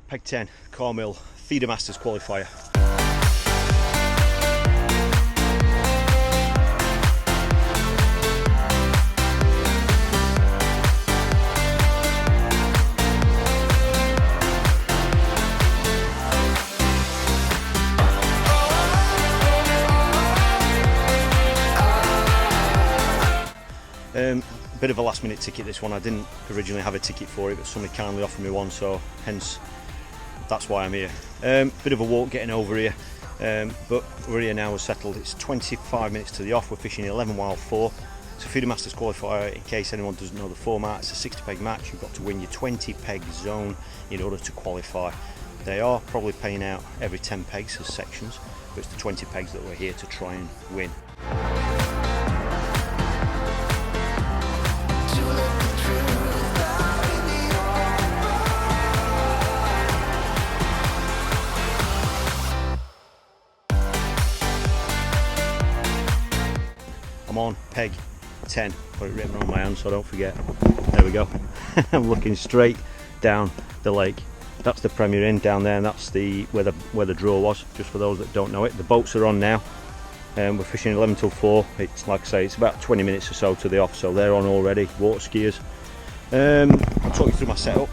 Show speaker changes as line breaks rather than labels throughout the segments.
Peg 10, Carr Mill, Feeder Masters Qualifier. Bit of a last minute ticket this one. I didn't originally have a ticket for it, but somebody kindly offered me one, so hence that's why I'm here. Bit of a walk getting over here, but we're here now, we're settled. It's 25 minutes to the off. We're fishing 11 while 4. It's a Feeder Masters Qualifier. In case anyone doesn't know the format, it's a 60 peg match. You've got to win your 20 peg zone in order to qualify. They are probably paying out every 10 pegs as sections, but it's the 20 pegs that we're here to try and win. I'm on peg 10, got it written on my hand so I don't forget. There we go. I'm looking straight down the lake. That's the Premier Inn down there, and that's where the draw was, just for those that don't know it. The boats are on now, we're fishing 11 till 4. It's like I say, it's about 20 minutes or so to the off, so they're on already, water skiers. I'll talk you through my setup.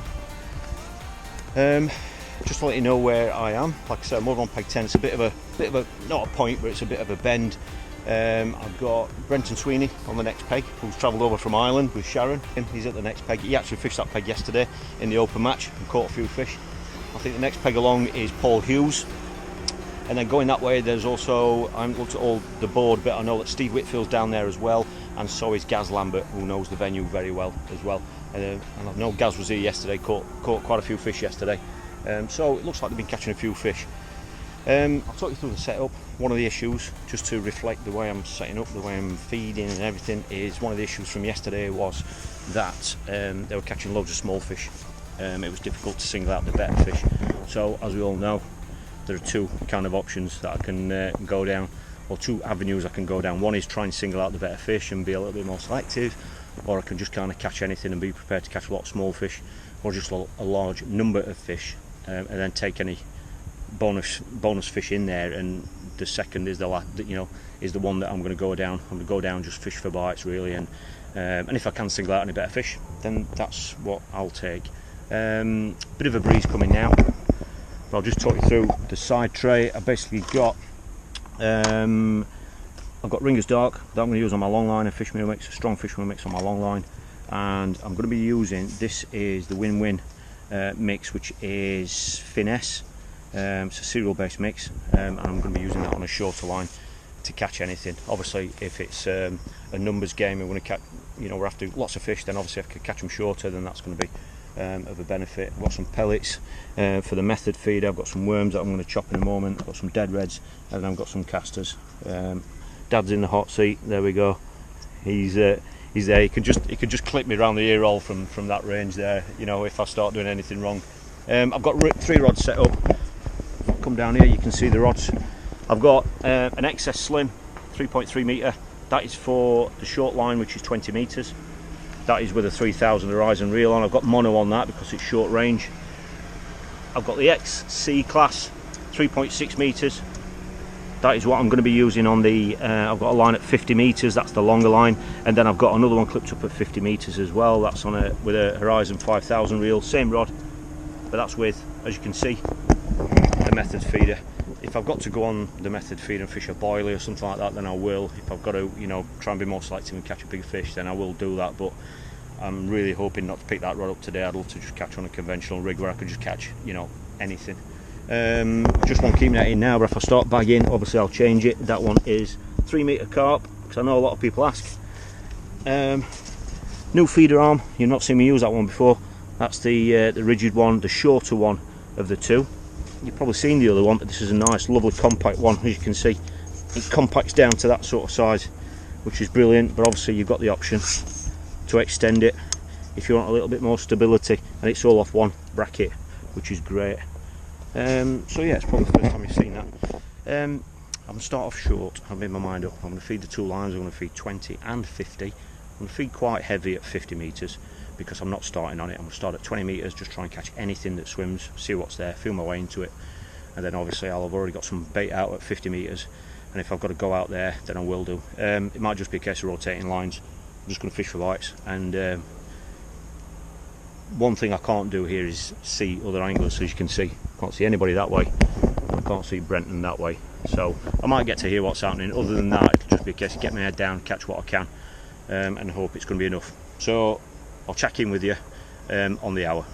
Just to let you know where I am. Like I said, I'm over on peg 10. It's a bit of a not a point, but it's a bit of a bend. I've got Brenton Sweeney on the next peg, who's travelled over from Ireland with Sharon. He's at the next peg. He actually fished that peg yesterday in the open match and caught a few fish. I think the next peg along is Paul Hughes. And then going that way, there's also, I haven't looked at all the board, but I know that Steve Whitfield's down there as well, and so is Gaz Lambert, who knows the venue very well as well. And I know Gaz was here yesterday, caught quite a few fish yesterday. So it looks like they've been catching a few fish. I'll talk you through the setup. One of the issues, just to reflect the way I'm setting up, the way I'm feeding and everything, is one of the issues from yesterday was that they were catching loads of small fish. It was difficult to single out the better fish. So as we all know, there are two kind of options that I can go down, or two avenues I can go down. One is try and single out the better fish and be a little bit more selective, or I can just kind of catch anything and be prepared to catch a lot of small fish, or just a large number of fish, and then take any bonus fish in there. And the second is the one that I'm going to go down. I'm going to go down, just fish for bites really, and if I can single out any better fish, then that's what I'll take. Bit of a breeze coming now, but I'll just talk you through the side tray. I basically got I've got Ringer's Dark that I'm going to use on my long line, a fish meal mix, a strong fish meal mix on my long line, and I'm going to be using, this is the Win-Win mix, which is Finesse. It's a cereal based mix, and I'm going to be using that on a shorter line to catch anything. Obviously if it's a numbers game and we're going to catch, we're after lots of fish, then obviously if I can catch them shorter, then that's going to be of a benefit. I've got some pellets for the method feeder. I've got some worms that I'm going to chop in a moment. I've got some dead reds, and then I've got some casters. Dad's in the hot seat, there we go. He's there. He could just clip me around the ear roll from that range there, if I start doing anything wrong. I've got 3 rods set up. Come down here, you can see the rods. I've got an XS Slim 3.3 metre. That is for the short line, which is 20 metres. That is with a 3000 horizon reel on. I've got mono on that because it's short range. I've got the XC class 3.6 metres. That is what I'm going to be using on the I've got a line at 50 metres, that's the longer line, and then I've got another one clipped up at 50 metres as well. That's on with a horizon 5000 reel, same rod, but that's with, as you can see, the method feeder. If I've got to go on the method feeder and fish a boilie or something like that, then I will. If I've got to try and be more selective and catch a big fish, then I will do that, but I'm really hoping not to pick that rod up today. I'd love to just catch on a conventional rig where I could just catch anything. Just won't keep that in now, but if I start bagging, obviously I'll change it. That one is 3 metre carp, because I know a lot of people ask. New feeder arm, you've not seen me use that one before. That's the rigid one, the shorter one of the two. You've probably seen the other one, but this is a nice, lovely, compact one. As you can see, it compacts down to that sort of size, which is brilliant. But obviously, you've got the option to extend it if you want a little bit more stability, and it's all off one bracket, which is great. So yeah, it's probably the first time you've seen that. I'm going to start off short. I've made my mind up. I'm going to feed the 2 lines. I'm going to feed 20 and 50. I'm going to feed quite heavy at 50 metres, because I'm not starting on it. I'm going to start at 20 metres, just try and catch anything that swims, see what's there, feel my way into it, and then obviously I'll have already got some bait out at 50 metres, and if I've got to go out there then I will do. It might just be a case of rotating lines. I'm just going to fish for bites, and one thing I can't do here is see other anglers. As you can see, I can't see anybody that way, I can't see Brenton that way, so I might get to hear what's happening. Other than that, it'll just be a case of get my head down, catch what I can, and hope it's going to be enough. So I'll check in with you on the hour.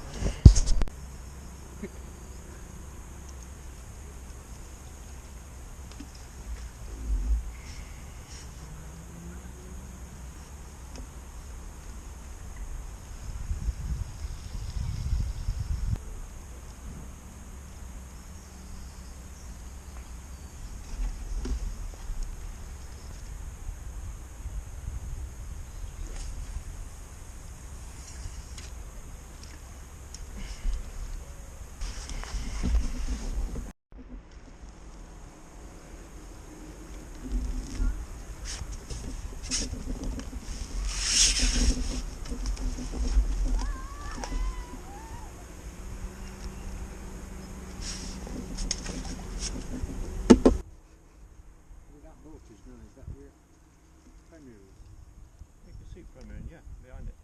Yeah, behind it.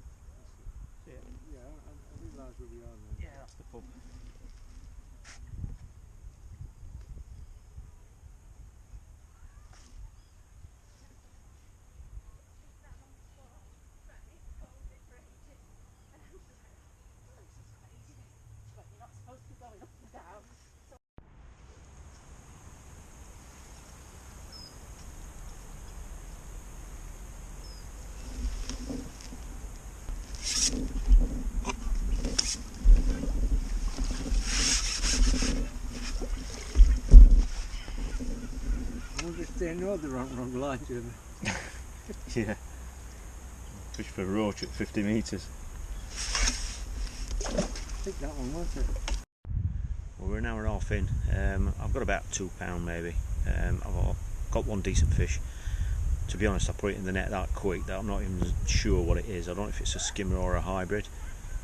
See it?
Yeah, I realise where we are now.
Yeah, that's the pub.
They know the wrong line, do they?
Yeah. Fish for a roach at 50 metres.
I think that one was it.
Well, we're an hour and a half in. I've got about £2 maybe. I've got one decent fish. To be honest, I put it in the net that quick that I'm not even sure what it is. I don't know if it's a skimmer or a hybrid,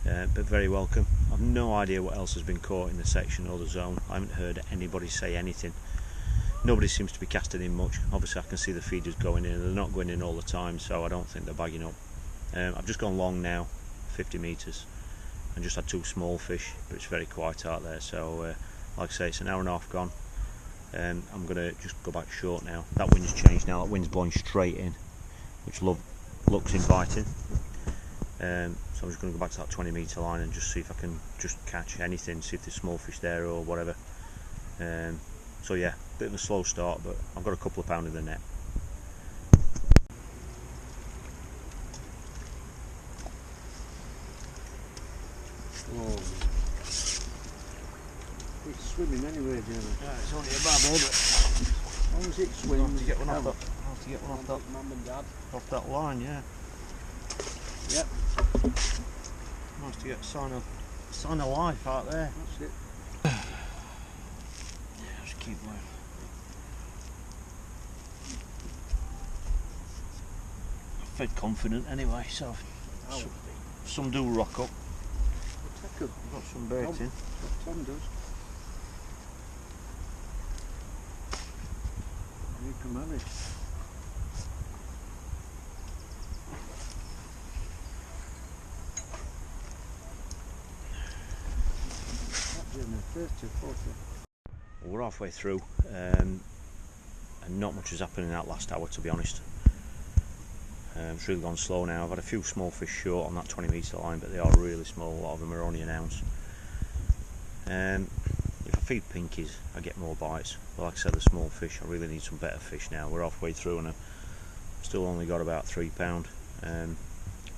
but very welcome. I've no idea what else has been caught in the section or the zone. I haven't heard anybody say anything. Nobody seems to be casting in much. Obviously I can see the feeders going in, and they're not going in all the time, so I don't think they're bagging up. I've just gone long now, 50 metres, and just had 2 small fish, but it's very quiet out there, so like I say, it's an hour and a half gone. I'm going to just go back short now. That wind's changed now, that wind's blowing straight in, which looks inviting. So I'm just going to go back to that 20 metre line and just see if I can just catch anything, see if there's small fish there or whatever. So yeah, bit of a slow start, but I've got a couple of pound in the net.
Oh. It's swimming anyway, Jeremy.
Yeah, it's only a babble, but
as long as it swims,
I'll have to get one off that. I'll have to get one off that.
Mum and Dad.
Off that line, yeah.
Yep.
Nice to get a sign of life out there.
That's it.
Just keep going. I fed confident anyway, so some do rock up.
I've
Got some bait in.
Tom does. You can manage.
We're halfway through, and not much has happened in that last hour, to be honest. It's really gone slow now. I've had a few small fish short on that 20 metre line, but they are really small. A lot of them are only an ounce. If I feed pinkies, I get more bites. But like I said, the small fish, I really need some better fish now. We're halfway through and I've still only got about £3.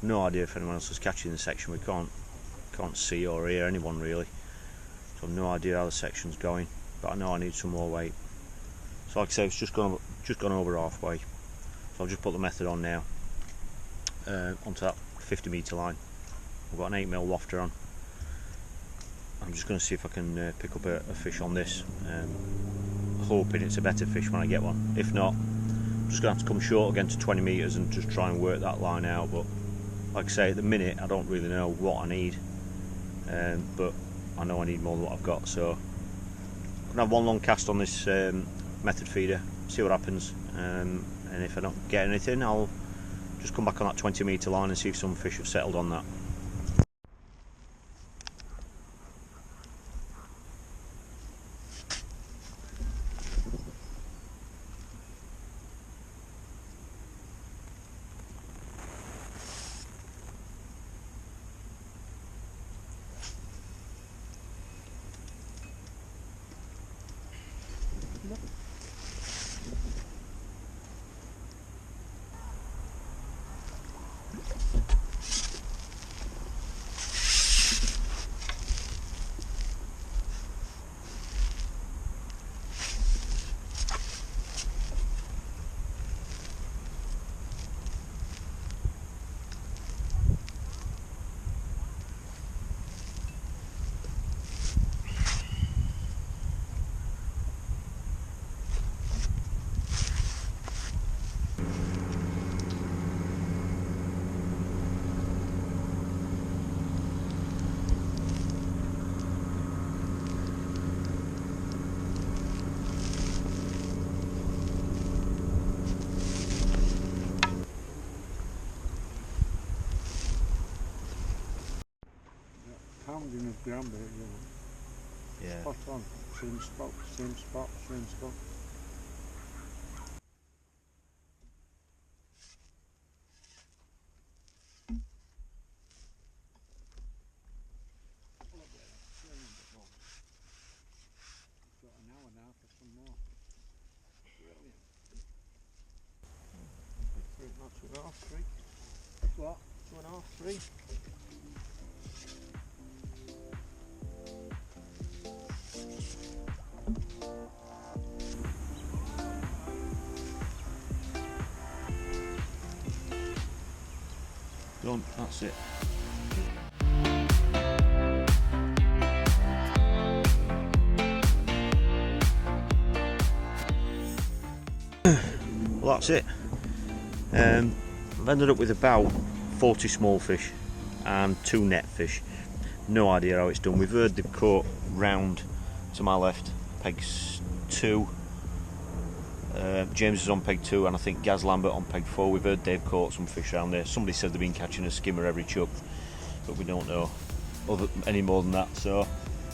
No idea if anyone else is catching the section. We can't see or hear anyone really, so I've no idea how the section's going, but I know I need some more weight. So like I say, it's just gone over halfway, so I'll just put the method on now, onto that 50 metre line. I've got an 8mm wafter on. I'm just going to see if I can pick up a fish on this, hoping it's a better fish when I get one. If not, I'm just going to have to come short again to 20 metres and just try and work that line out, but like I say, at the minute I don't really know what I need, but I know I need more than what I've got, so I'm gonna have one long cast on this method feeder, see what happens, and if I don't get anything, I'll just come back on that 20 metre line and see if some fish have settled on that.
Pounding of ground bait,
Yeah.
spot on, same spot, same spot, same spot. Got an hour now for some more. Brilliant. 2.5, 3. What?
2.5, 3. Done, that's it. Well, that's it. I've ended up with about 40 small fish and 2 net fish. No idea how it's done. We've heard the caught round to my left, pegs 2. James is on peg 2, and I think Gaz Lambert on peg 4. We've heard they've caught some fish around there. Somebody said they've been catching a skimmer every chuck, but we don't know any more than that. So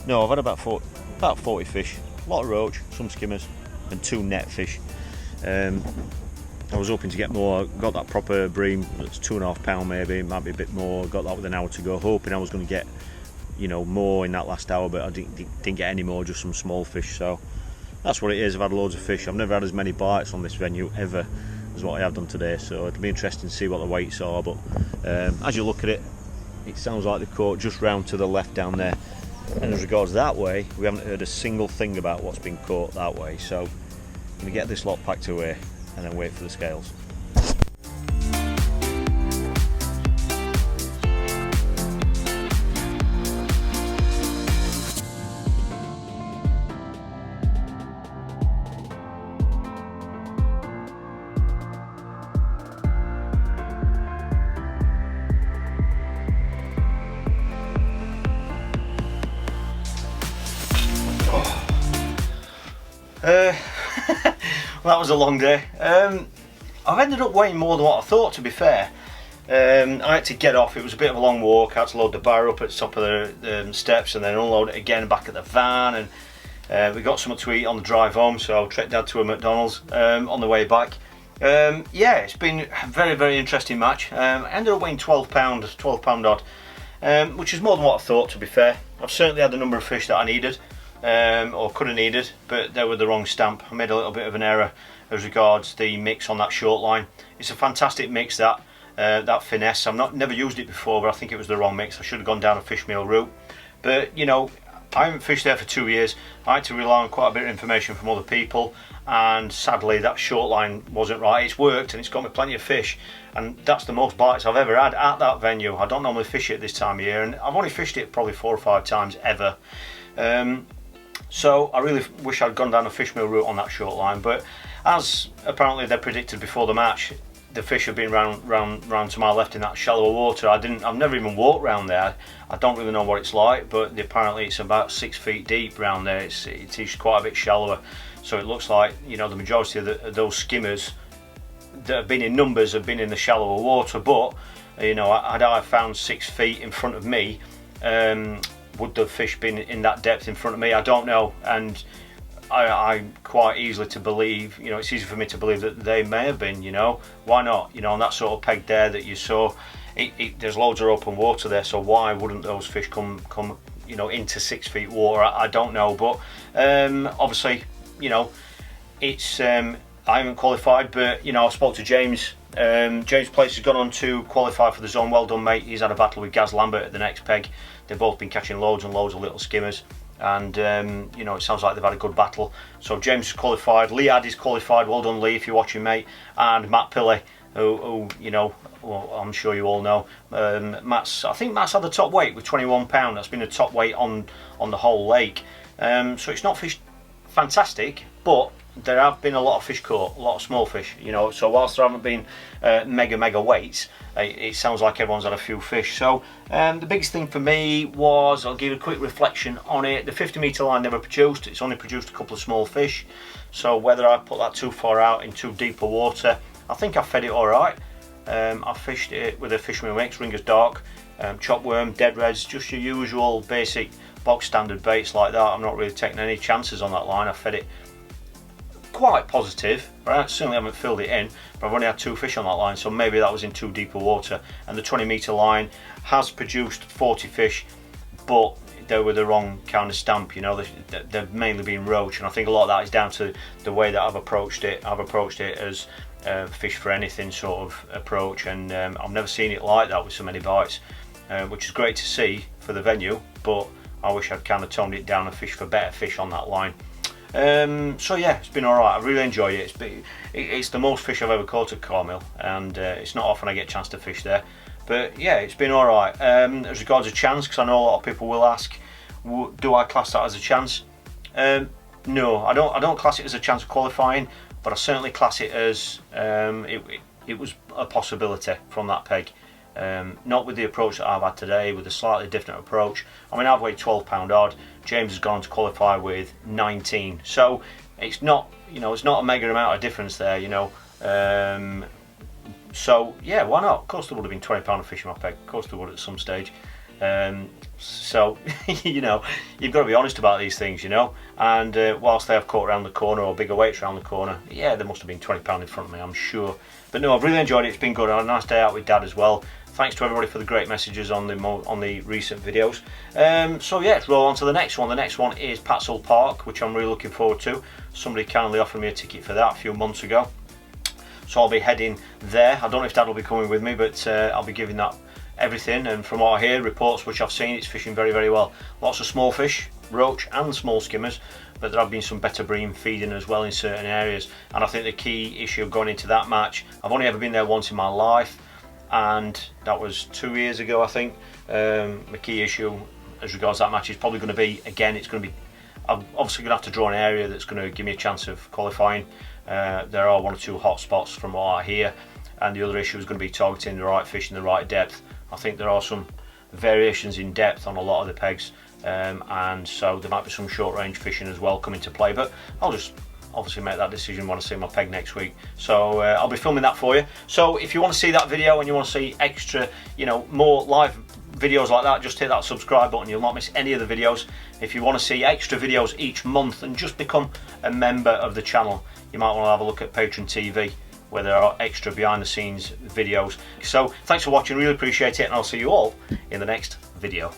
no, I've had about 40 fish, a lot of roach, some skimmers, and 2 net fish. I was hoping to get more. Got that proper bream, it's 2.5 pound maybe, might be a bit more. Got that with an hour to go, hoping I was going to get, you know, more in that last hour, but I didn't get any more, just some small fish. So that's what it is. I've had loads of fish. I've never had as many bites on this venue ever as what I have done today, so it'll be interesting to see what the weights are. But as you look at it, it sounds like the caught just round to the left down there, and as regards that way, we haven't heard a single thing about what's been caught that way. So I'm going to get this lot packed away and then wait for the scales. Well, that was a long day. I've ended up weighing more than what I thought, to be fair. I had to get off. It was a bit of a long walk. I had to load the bar up at the top of the steps and then unload it again back at the van, and we got something to eat on the drive home, so I trekked down to a McDonald's on the way back. Yeah, it's been a very, very interesting match. I ended up weighing 12 pound odd, which is more than what I thought, to be fair. I've certainly had the number of fish that I needed, or could have needed, but they were the wrong stamp. I made a little bit of an error as regards the mix on that short line. It's a fantastic mix, that finesse. I've never used it before, but I think it was the wrong mix. I should have gone down a fish meal route, but you know, I haven't fished there for 2 years. I had to rely on quite a bit of information from other people, and sadly that short line wasn't right. It's worked and it's got me plenty of fish, and that's the most bites I've ever had at that venue. I don't normally fish it this time of year, and I've only fished it probably 4 or 5 times ever. So I really wish I'd gone down a fish meal route on that short line, but as apparently they predicted before the match, the fish have been round to my left in that shallower water. I've never even walked round there. I don't really know what it's like, but apparently it's about 6 feet deep round there. It is quite a bit shallower, so it looks like, you know, the majority of those skimmers that have been in numbers have been in the shallower water. But you know, had I found 6 feet in front of me, would the fish been in that depth in front of me? I don't know, and I quite easily to believe, you know, it's easy for me to believe that they may have been, you know, why not? You know, on that sort of peg there that you saw, there's loads of open water there, so why wouldn't those fish come you know, into 6 feet water? I don't know, but obviously, you know, it's I haven't qualified, but you know, I spoke to James. James Place has gone on to qualify for the zone. Well done, mate. He's had a battle with Gaz Lambert at the next peg. They've both been catching loads and loads of little skimmers, and you know, it sounds like they've had a good battle. So James is qualified, Lee is qualified, well done Lee if you're watching, mate, and Matt Pilley, who you know, well, I'm sure you all know. I think Matt's had the top weight with 21 £. That's been the top weight on the whole lake. So it's not fished fantastic, but there have been a lot of fish caught, a lot of small fish, you know, so whilst there haven't been mega weights, it sounds like everyone's had a few fish. So the biggest thing for me was, I'll give you a quick reflection on it, the 50 metre line never produced. It's only produced a couple of small fish, so whether I put that too far out in too deeper water, I think I fed it alright. I fished it with a Fisherman Mix, Ringer's Dark, chopworm, dead reds, just your usual basic box standard baits like that. I'm not really taking any chances on that line. I fed it quite positive, right? Certainly haven't filled it in, but I've only had 2 fish on that line, so maybe that was in too deeper water. And the 20 metre line has produced 40 fish, but they were the wrong kind of stamp, you know. They've mainly been roach, and I think a lot of that is down to the way that I've approached it. I've approached it as fish for anything sort of approach, and I've never seen it like that with so many bites, which is great to see for the venue, but I wish I'd kind of toned it down and fished for better fish on that line. So yeah, it's been alright. I really enjoyed it. It's the most fish I've ever caught at Carr Mill, and it's not often I get a chance to fish there. But yeah, it's been alright. As regards a chance, because I know a lot of people will ask, do I class that as a chance? No, I don't class it as a chance of qualifying, but I certainly class it as it was a possibility from that peg. Not with the approach that I've had today, with a slightly different approach. I mean, I've weighed 12 £. odd. James has gone on to qualify with 19, so it's not, you know, it's not a mega amount of difference there, you know. So yeah, why not? Of course there would have been 20 £of fish in my peg. Of course there would at some stage. So you know, you've got to be honest about these things, you know. And whilst they have caught around the corner, or bigger weights around the corner, yeah, there must have been 20 £in front of me, I'm sure. But no, I've really enjoyed it. It's been good. I had a nice day out with Dad as well. Thanks to everybody for the great messages on the recent videos. So yeah, let's roll on to the next one. The next one is Patsall Park, which I'm really looking forward to. Somebody kindly offered me a ticket for that a few months ago, so I'll be heading there. I don't know if Dad will be coming with me, but I'll be giving that everything. And from what I hear, reports which I've seen, it's fishing very well. Lots of small fish, roach and small skimmers, but there have been some better bream feeding as well in certain areas. And I think the key issue going into that match, I've only ever been there once in my life, and that was 2 years ago, I think. The key issue as regards that match is probably going to be, again, it's going to be, I'm obviously going to have to draw an area that's going to give me a chance of qualifying. There are 1 or 2 hot spots from what I hear, and the other issue is going to be targeting the right fish in the right depth. I think there are some variations in depth on a lot of the pegs, and so there might be some short range fishing as well come into play, but I'll just obviously make that decision when I see my peg next week. So I'll be filming that for you. So if you want to see that video and you want to see extra, you know, more live videos like that, just hit that subscribe button. You'll not miss any of the videos. If you want to see extra videos each month and just become a member of the channel, you might want to have a look at Patreon TV, where there are extra behind the scenes videos. So thanks for watching, really appreciate it, and I'll see you all in the next video.